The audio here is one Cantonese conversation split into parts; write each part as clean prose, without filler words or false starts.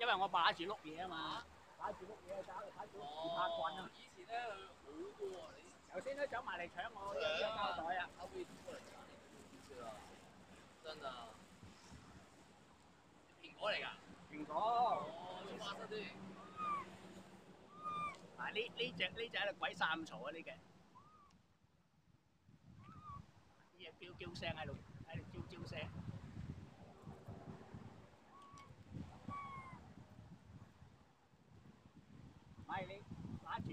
因為我把住碌嘢啊嘛，把住碌嘢揸睇住唔怕滾啊。以前咧佢好多啊，你頭先都走埋嚟搶我一膠袋啊！後尾過嚟搶你，真啊！蘋果嚟㗎？蘋果。哦，做花生添。嗱呢隻喺度鬼殺咁嘈啊！呢隻叫聲喺度叫聲。唔係你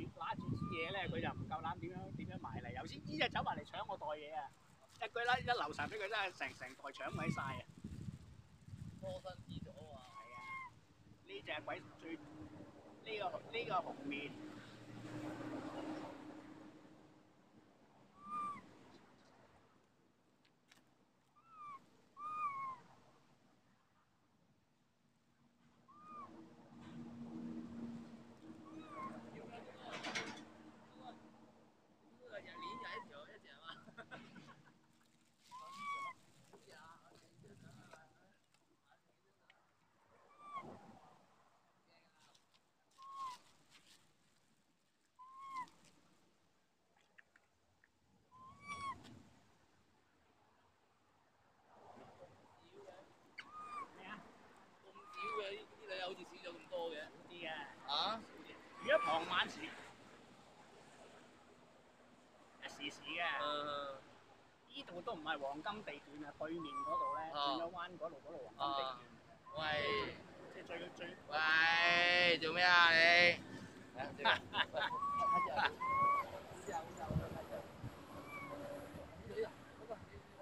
揦住支嘢咧，佢就唔夠膽點樣埋嚟。頭先呢隻走埋嚟搶我袋嘢啊！一留神俾佢真係成袋搶鬼晒啊！多身子咗啊！係啊，呢隻鬼最呢個紅面。好似少咗咁多嘅。少啲啊！啊？如果傍晚時，時嘅。呢度都唔係黃金地段啊，對面嗰度咧，轉咗彎嗰度黃金地段。喂！即係最。喂，做咩啊你？